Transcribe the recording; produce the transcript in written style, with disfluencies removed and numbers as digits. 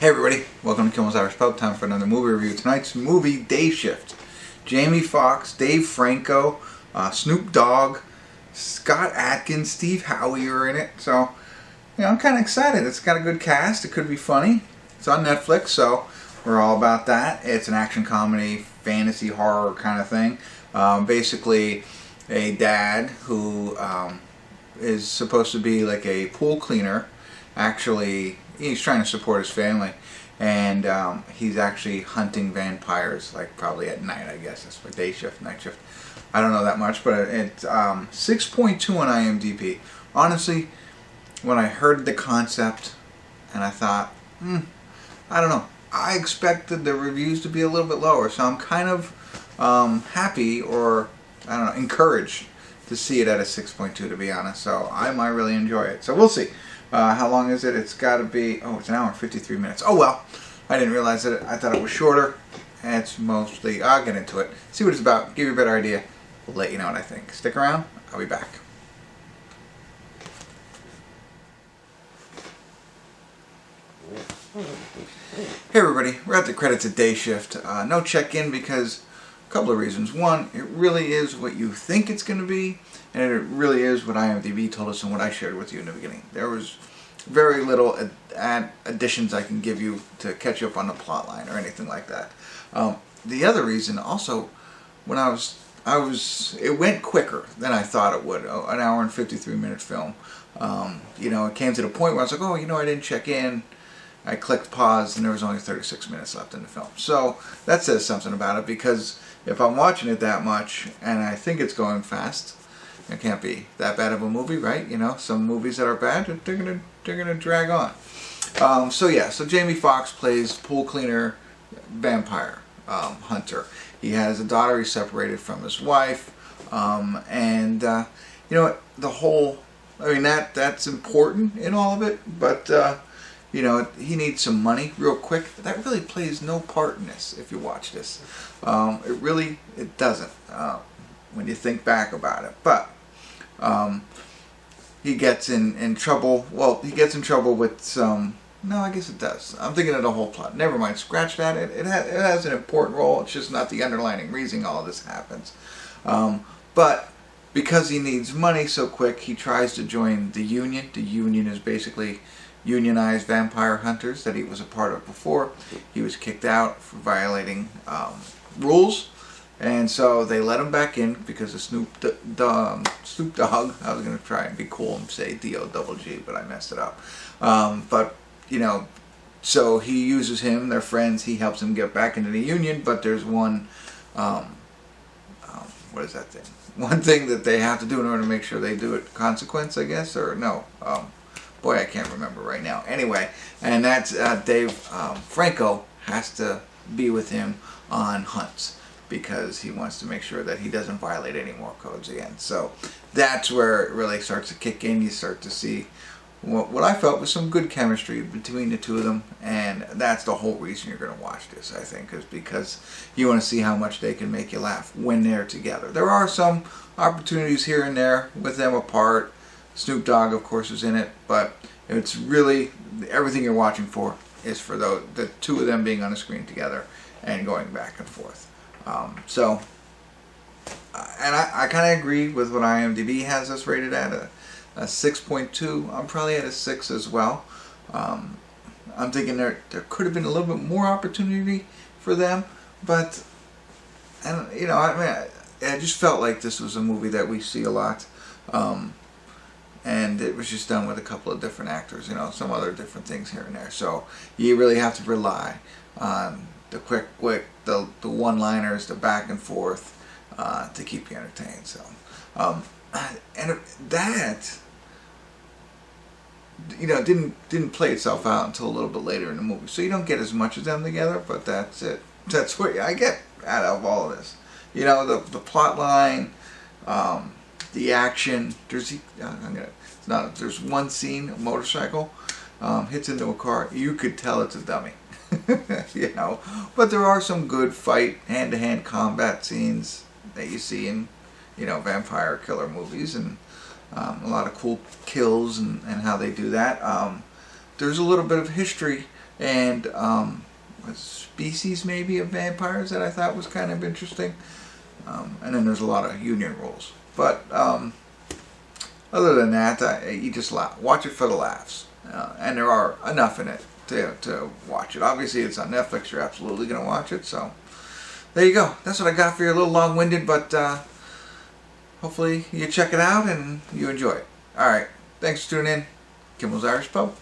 Hey everybody, welcome to Kimmel's Irish Pub. Time for another movie review. Tonight's movie, Day Shift. Jamie Foxx, Dave Franco, Snoop Dogg, Scott Adkins, Steve Howey are in it. So, I'm kind of excited. It's got a good cast. It could be funny. It's on Netflix, so we're all about that. It's an action comedy, fantasy horror kind of thing. Basically, a dad who is supposed to be like a pool cleaner. Actually, he's trying to support his family, and he's actually hunting vampires, like probably at night, I guess. That's for day shift, night shift. I don't know that much, but it's 6.2 on IMDb. Honestly, when I heard the concept, and I thought, I don't know. I expected the reviews to be a little bit lower, so I'm kind of happy, or I don't know, encouraged to see it at a 6.2, to be honest. So I might really enjoy it. So we'll see. How long is it? It's got to be, it's an hour and 53 minutes. Oh well, I didn't realize it. I thought it was shorter. It's mostly, I'll get into it. See what it's about, give you a better idea. We'll let you know what I think. Stick around, I'll be back. Hey everybody, we're at the credits of Day Shift. No check-in because a couple of reasons. One, it really is what you think it's going to be, and it really is what IMDb told us and what I shared with you in the beginning. There was very little additions I can give you to catch you up on the plot line or anything like that. The other reason also, when it went quicker than I thought it would. An hour and 53 minute film. It came to the point where I was like, I didn't check in. I clicked pause and there was only 36 minutes left in the film. So that says something about it, because if I'm watching it that much and I think it's going fast, it can't be that bad of a movie, right? Some movies that are bad, they're gonna drag on. So Jamie Foxx plays pool cleaner vampire hunter. He has a daughter. He's separated from his wife, the whole. That's important in all of it, but he needs some money real quick. That really plays no part in this if you watch this. It doesn't when you think back about it. But he gets in trouble. Well, he gets in trouble with some. No, I guess it does. I'm thinking of the whole plot. Never mind. Scratch that. It has an important role. It's just not the underlining reason all this happens. But because he needs money so quick, he tries to join the union. The union is basically unionized vampire hunters that he was a part of before. He was kicked out for violating rules, and so they let him back in because of Snoop Dogg. I was going to try and be cool and say D-O-double-G, but I messed it up. So he uses him, they're friends, he helps him get back into the union, but there's one, what is that thing? One thing that they have to do in order to make sure they do it, consequence, I guess, or no, boy, I can't remember right now. Anyway, and that's Dave Franco has to be with him on hunts because he wants to make sure that he doesn't violate any more codes again. So that's where it really starts to kick in. You start to see what I felt was some good chemistry between the two of them, and that's the whole reason you're going to watch this, I think, is because you want to see how much they can make you laugh when they're together. There are some opportunities here and there with them apart. Snoop Dogg, of course, is in it, but it's really everything you're watching for is for the two of them being on the screen together and going back and forth. And I kind of agree with what IMDb has us rated at, a 6.2. I'm probably at a 6 as well. I'm thinking there could have been a little bit more opportunity for them, but I just felt like this was a movie that we see a lot. And it was just done with a couple of different actors, some other different things here and there. So you really have to rely on the quick, the one-liners, the back and forth to keep you entertained. So, and that, didn't play itself out until a little bit later in the movie. So you don't get as much of them together, but that's it. That's what I get out of all of this. The plot line. The action, there's one scene, a motorcycle hits into a car. You could tell it's a dummy, But there are some good hand-to-hand combat scenes that you see in, vampire killer movies, and a lot of cool kills and how they do that. There's a little bit of history and a species maybe of vampires that I thought was kind of interesting. And then there's a lot of union rules. But other than that, you just watch it for the laughs. And there are enough in it to watch it. Obviously, it's on Netflix. You're absolutely going to watch it. So there you go. That's what I got for you. A little long-winded, but hopefully you check it out and you enjoy it. All right. Thanks for tuning in. Kimmel's Irish Pub.